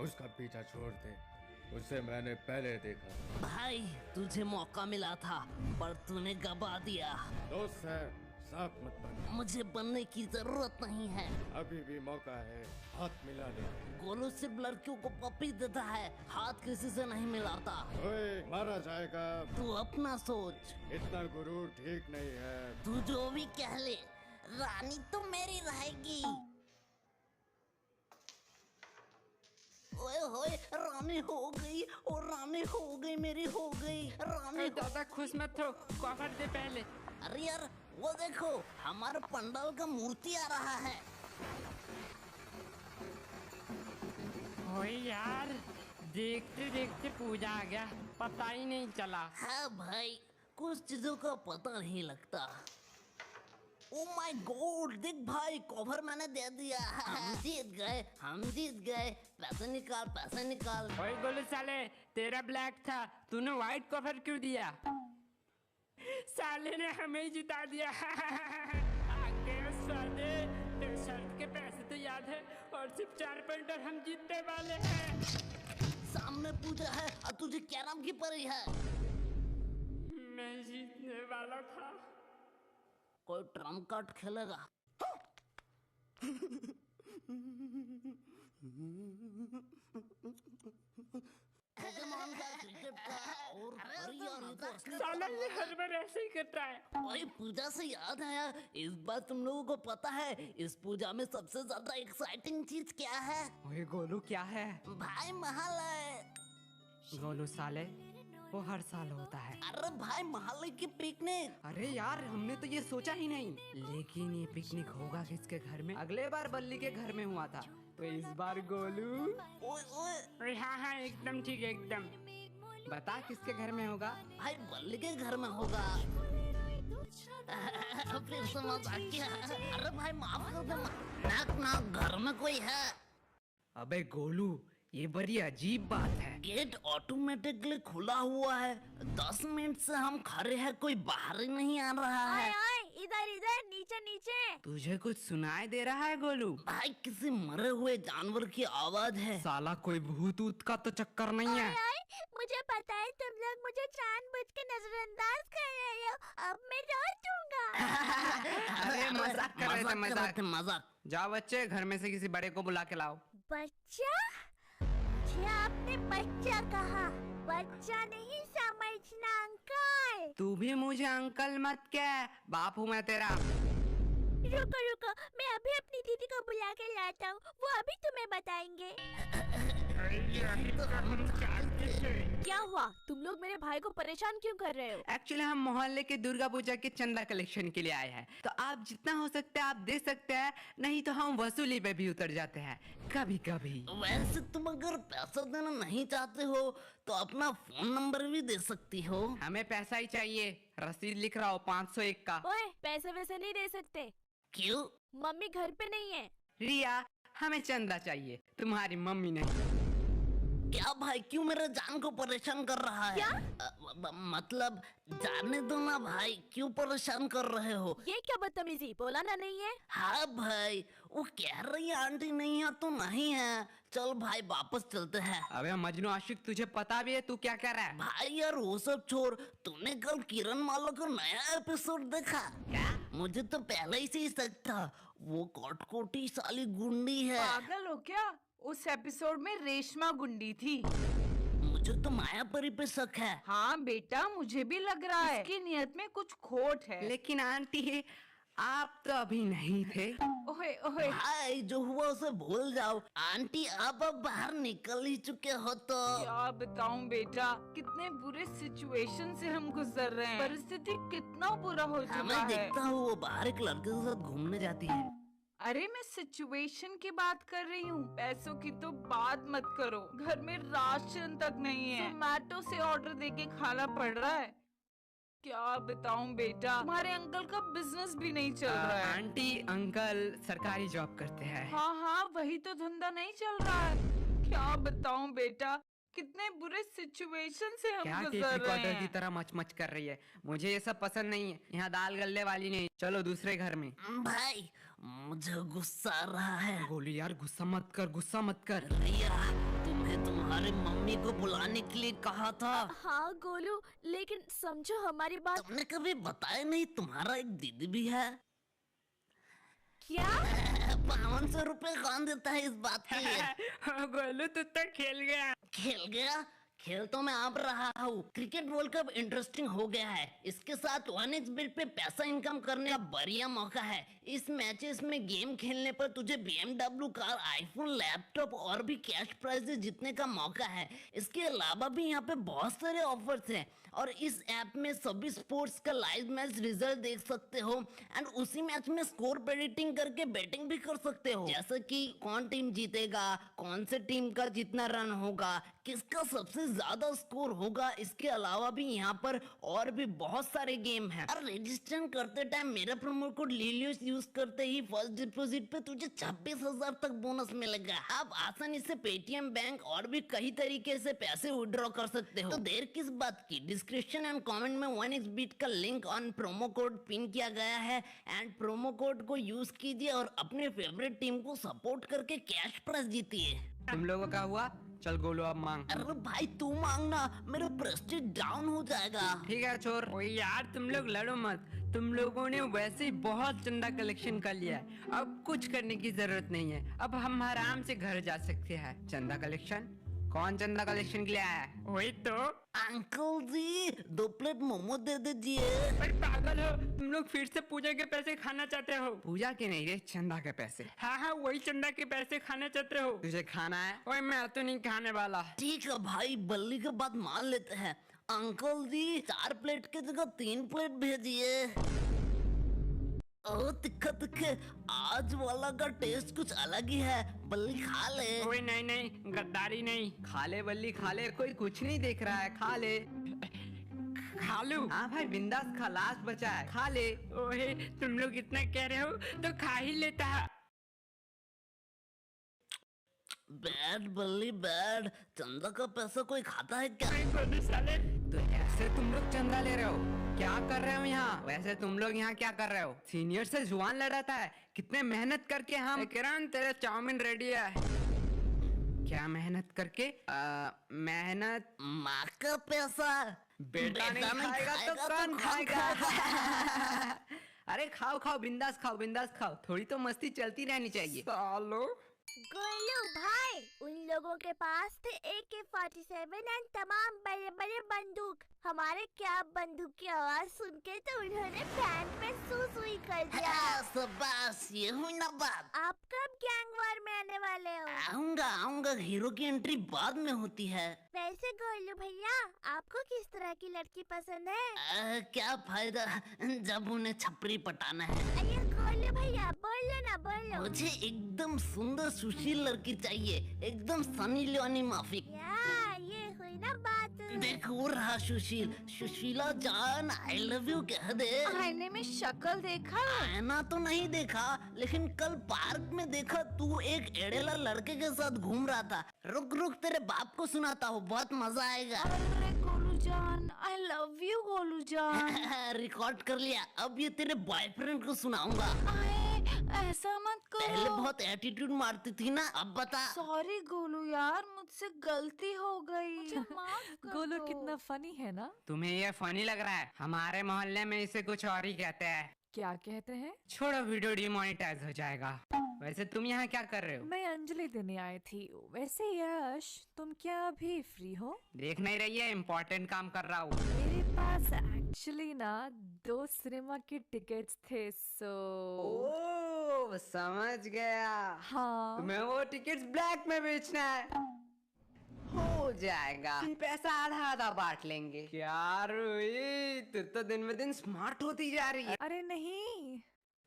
उसका पीछा छोड़ दे, उसे मैंने पहले देखा। भाई तुझे मौका मिला था पर तूने गवा दिया। दोस्त है, साथ मत बन। मुझे बनने की जरूरत नहीं है। अभी भी मौका है, हाथ मिला ले। गोलू सिर्फ लड़कियों को पप्पी देता है, हाथ किसी से नहीं मिलाता। ओए, मारा जाएगा। तू अपना सोच। इतना गुरूर ठीक नहीं है। तू जो भी कह ले, रानी तो मेरी रहेगी। ओए होए, रानी हो गई और रानी हो गई, मेरी हो गई रानी। ज्यादा खुश मत हो, कवर दे पहले। अरे यार वो देखो, हमारे पंडाल का मूर्ति आ रहा है। ओए यार, देखते देखते पूजा आ गया, पता ही नहीं चला। हाँ भाई, कुछ चीजों का पता नहीं लगता। ओ माय गॉड, देख भाई, कवर मैंने दे दिया। हम जीत गए, हम जीत गए। पैसे निकाल, पैसे निकाल। ओए गोलू साले, तेरा ब्लैक था, तूने व्हाइट कवर क्यों दिया? साले ने हमें ही जिता दिया। आगे साले, तेरे शर्ट के पैसे तो याद है, और सिर्फ 4 पॉइंट और हम जीतने वाले हैं। सामने पूजा है और तुझे क्या नाम की परी है? मैं जीतने वाला था। कोई ट्रम्प कार्ड खेलेगा? पोकेमॉन का, क्रिकेट का और हरियाणा तो असली। साला ये हर बार ऐसे ही करता है। भाई पूजा से याद आया, इस बार तुम लोगों को पता है इस पूजा में सबसे ज्यादा एक्साइटिंग चीज क्या है? ओए गोलू क्या है? भाई महल है। गोलू साले, वो हर साल होता है। अरे भाई महल की पिकनिक। अरे यार, हमने तो ये सोचा ही नहीं। लेकिन ये पिकनिक होगा किसके घर में? अगले बार बल्ली के घर में हुआ था, तो इस बार गोलू। ओए ओए, हाँ, एकदम ठीक है, एकदम। बता किसके घर में होगा? भाई बल्ली के घर में होगा। फिर से मजाक किया। अरे भाई माफ कर दे, ना घर में कोई है। अबे गोलू, ये बड़ी अजीब बात है। गेट ऑटोमेटिकली खुला हुआ है, 10 मिनट से हम खड़े हैं, कोई बाहर ही नहीं आ रहा है। इधर इधर, नीचे नीचे। तुझे कुछ सुनाई दे रहा है गोलू? भाई किसी मरे हुए जानवर की आवाज है। साला कोई भूत ऊत का तो चक्कर नहीं है। मुझे पता है तुम लोग मुझे जानबूझ के नजरअंदाज कर रहे हो, अब मैं रोक दूंगा। अरे मजाक कर रहे थे, मजाक। मजाक। जाओ बच्चे, घर में से किसी बड़े को बुला के लाओ। बच्चा? मुझे आपने बच्चा कहा, बच्चा नहीं समझना अंकल। तू भी मुझे अंकल मत कह, बाप हूँ मैं तेरा। रुको रुको, मैं अभी अपनी दीदी को बुला के लाता हूँ, वो अभी तुम्हें बताएंगे। क्या हुआ? तुम लोग मेरे भाई को परेशान क्यों कर रहे हो? एक्चुअली हम मोहल्ले के दुर्गा पूजा के चंदा कलेक्शन के लिए आए हैं, तो आप जितना हो सकता है आप दे सकते हैं, नहीं तो हम वसूली पे भी उतर जाते हैं कभी कभी। वैसे तुम अगर पैसा देना नहीं चाहते हो तो अपना फोन नंबर भी दे सकती हो। हमें पैसा ही चाहिए, रसीद लिख रहा हो 501 का। ओए, पैसे वैसे नहीं दे सकते। क्यों? मम्मी घर पे नहीं है। रिया, हमें चंदा चाहिए, तुम्हारी मम्मी नहीं। क्या भाई, क्यों मेरे जान को परेशान कर रहा है? क्या? मतलब जाने दो ना भाई, क्यों परेशान कर रहे हो? ये क्या बदतमीजी, बोला ना नहीं है। हाँ भाई, वो कह रही है आंटी नहीं है तो नहीं है। चल भाई वापस चलते हैं। अबे मजनू आशिक, तुझे पता भी है तू क्या कर रहा है? भाई यार वो सब छोड़, तूने कल किरण मालो का नया एपिसोड देखा क्या? मुझे तो पहले ही से शक था, वो कोटकोटी साली गुंडी है। पागल हो क्या? उस एपिसोड में रेशमा गुंडी थी। मुझे तो मायापरी पे शक है। हाँ बेटा, मुझे भी लग रहा है उसकी नियत में कुछ खोट है। लेकिन आंटी, आप तो अभी नहीं थे। ओए ओए, भाई जो हुआ उसे भूल जाओ। आंटी आप अब बाहर निकल ही चुके हो तो। क्या बताऊं बेटा, कितने बुरे सिचुएशन से हम गुजर रहे हैं, परिस्थिति कितना बुरा हो चुका मैं है। देखता हूँ वो बाहर एक लड़के के साथ घूमने जाती है। अरे मैं सिचुएशन की बात कर रही हूँ, पैसों की तो बात मत करो। घर में राशन तक नहीं है, जोमैटो से ऑर्डर देके खाना पड़ रहा है। क्या बताऊं बेटा, तुम्हारे अंकल का बिजनेस भी नहीं चल रहा है। आंटी अंकल सरकारी जॉब करते हैं। हाँ हाँ, वही तो धंधा नहीं चल रहा है। क्या बताऊं बेटा, कितने बुरे सिचुएशन से हम क्या टेप गुजर रहे रिकॉर्डर की हैं। तरह मच मच कर रही है? मुझे ये सब पसंद नहीं है, यहाँ दाल गलने वाली नहीं। चलो दूसरे घर में। भाई मुझे गुस्सा आ रहा है। गोलू यार, गुस्सा मत कर, गुस्सा मत कर। रिया तुम मैंने तुम्हारे मम्मी को बुलाने के लिए कहा था। हाँ गोलू, लेकिन समझो हमारी बात। तुमने कभी बताया नहीं तुम्हारा एक दीदी भी है। क्या? 500 रुपए कौन देता है इस बात के लिए? गोलू तू तो खेल गया। खेल गया? खेल तो मैं आप रहा हूँ। क्रिकेट वर्ल्ड कप इंटरेस्टिंग हो गया है। इसके साथ 1xBet पे पैसा इनकम करने का बढ़िया मौका है। इस मैचेस में गेम खेलने पर तुझे BMW कार, आईफोन, लैपटॉप और भी कैश प्राइजेस जीतने का मौका है। इसके अलावा भी यहाँ पे बहुत सारे ऑफर्स हैं और इस ऐप में सभी स्पोर्ट्स का लाइव मैच रिजल्ट देख सकते हो एंड उसी मैच में स्कोर प्रेडिक्टिंग करके बैटिंग भी कर सकते हो, जैसे कि कौन टीम जीतेगा, कौन से टीम का जितना रन होगा, किसका सबसे ज्यादा स्कोर होगा। इसके अलावा भी यहाँ पर और भी बहुत सारे गेम हैं। और रजिस्टर करते टाइम मेरा प्रोमो कोड लिलियोस यूज करते ही फर्स्ट डिपॉजिट पे तुझे 26,000 तक बोनस मिलेगा। आप आसानी से पेटीएम, बैंक और भी कई तरीके से पैसे विड्रॉ कर सकते हो। तो देर किस बात की, डिस्क्रिप्शन एंड कमेंट में 1xBet का link on promo code pin किया गया है एंड प्रोमो कोड को यूज कीजिए और अपने फेवरेट टीम को सपोर्ट करके कैश प्राइज जीतिए। तुम लोगों का हुआ? चल गोलू अब मांग। अरे भाई तू मांगना, मेरा प्रेस्टीज डाउन हो जाएगा। ठीक है छोर। ओए यार तुम लोग लड़ो मत, तुम लोगों ने वैसे ही बहुत चंदा कलेक्शन कर लिया है, अब कुछ करने की जरूरत नहीं है। अब हम आराम से घर जा सकते हैं। चंदा कलेक्शन? कौन चंदा कलेक्शन के लिए आया है? वही तो। अंकल जी 2 प्लेट मोमो दे दीजिए। पर पागल हो तुम लोग, फिर से पूजा के पैसे खाना चाहते हो? पूजा के नहीं रे, चंदा के पैसे। हाँ वही चंदा के पैसे खाना चाहते हो? तुझे खाना है? ओए मैं तो नहीं खाने वाला। ठीक है भाई, बल्ली के बात मान लेते हैं। अंकल जी 4 प्लेट की जगह 3 प्लेट भेजिए। ओ तिक्का तिक्के, आज वाला का टेस्ट कुछ अलग ही है, बल्ली खा ले। ओए नहीं, गद्दारी नहीं। खा ले बल्ली खा ले, कोई कुछ नहीं देख रहा है, खा ले। खा लूं? हाँ भाई बिंदास खा, लास्ट बचा है, खा ले। ओए तुम लोग इतना कह रहे हो तो खा ही लेता। बैड बल्ली बैड, चंदा का पैसा कोई खाता है क्या? साले तो ऐसे तुम लोग चंदा ले रहे हो? क्या कर रहे हो यहाँ? वैसे तुम लोग यहाँ क्या कर रहे हो? सीनियर से जुबान लड़ाता है, कितने मेहनत करके हम। किरण तेरा चाउमीन रेडी है। क्या मेहनत करके? मेहनत? माँ का पैसा बेटा नहीं खाएगा तो कौन खाएगा? अरे खाओ बिंदास खाओ, थोड़ी तो मस्ती चलती रहनी चाहिए। सालो गोलू भाई, उन लोगों के पास थे AK-47 एंड तमाम बड़े बड़े बंदूक। हमारे क्या बंदूक की आवाज सुन के तो उन्होंने पैंट में सुई कर दिया। बस ये हुई ना बात। आप कब गैंग वॉर में आने वाले हो? आऊंगा, हीरो की एंट्री बाद में होती है। वैसे गोलू भैया, आपको किस तरह की लड़की पसंद है? क्या फायदा जब उन्हें छपरी पटाना है। अरे गोलू भैया बोलो ना, बोलो। मुझे एकदम सुंदर सुशील लड़की चाहिए, एकदम सनी लियोनी माफिक। ये हुई ना बात। देख वो रहा सुशीला जान, आई लव यू कह दे। आईने में शक्ल देखा? आईना तो नहीं देखा, लेकिन कल पार्क में देखा तू एक एड़ेला लड़के के साथ घूम रहा था। रुक तेरे बाप को सुनाता हूँ, बहुत मजा आएगा। अरे गोलू जान, आई लव यू गोलू जान। रिकॉर्ड कर लिया, अब ये तेरे बॉयफ्रेंड को सुनाऊंगा। ऐसा मत करो। पहले बहुत एटीट्यूड मारती थी ना, अब बता। सॉरी गोलू यार, मुझसे गलती हो गई, मुझे माफ कर गोलू दो। कितना फनी है ना? तुम्हें ये फनी लग रहा है? हमारे मोहल्ले में इसे कुछ और ही कहते हैं। क्या कहते हैं? छोड़ो, वीडियो डिमोनेटाइज हो जाएगा। वैसे तुम यहाँ क्या कर रहे हो? मैं अंजलि देने आई थी। वैसे यश, तुम क्या अभी फ्री हो? देख नहीं रही है, इम्पोर्टेंट काम कर रहा हूँ। मेरे पास एक्चुअली ना 2 सिनेमा के टिकट्स थे, सो ओह समझ गया। हाँ। तुम्हें वो टिकट्स ब्लैक में बेचना है। हो जाएगा, पैसा आधा बांट लेंगे। क्या रोई, तू तो दिन में दिन स्मार्ट होती जा रही है। अरे नहीं,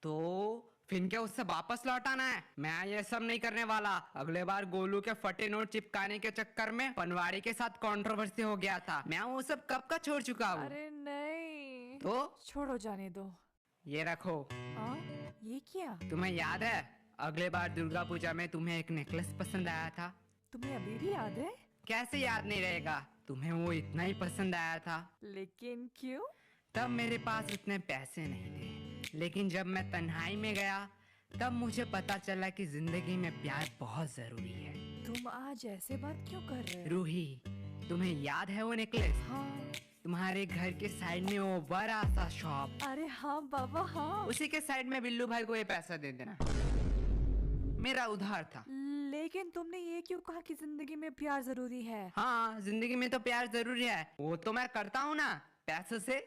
तो फिर क्या उससे वापस लौटाना है? मैं ये सब नहीं करने वाला। अगले बार गोलू के फटे नोट चिपकाने के चक्कर में पनवाड़ी के साथ कंट्रोवर्सी हो गया था। मैं वो सब कब का छोड़ चुका हूँ। अरे नहीं, तो छोड़ो, जाने दो। ये रखो। ये क्या? तुम्हें याद है अगले बार दुर्गा पूजा में तुम्हें एक नेकलेस पसंद आया था? तुम्हें अभी भी याद है? कैसे याद नहीं रहेगा, तुम्हें वो इतना ही पसंद आया था। लेकिन क्यों? तब मेरे पास इतने पैसे नहीं थे, लेकिन जब मैं तन्हाई में गया तब मुझे पता चला कि जिंदगी में प्यार बहुत जरूरी है। तुम आज ऐसे बात क्यों कर रहे हो? रूही, तुम्हें याद है वो नेकलेस? हाँ। तुम्हारे घर के साइड में वो बड़ा सा शॉप, अरे हाँ बाबा हाँ। उसी के साइड में बिल्लू भाई को ये पैसा दे देना, मेरा उधार था। लेकिन तुमने ये क्यों कहा कि जिंदगी में प्यार जरूरी है? हाँ, जिंदगी में तो प्यार जरूरी है, वो तो मैं करता हूँ ना पैसों से।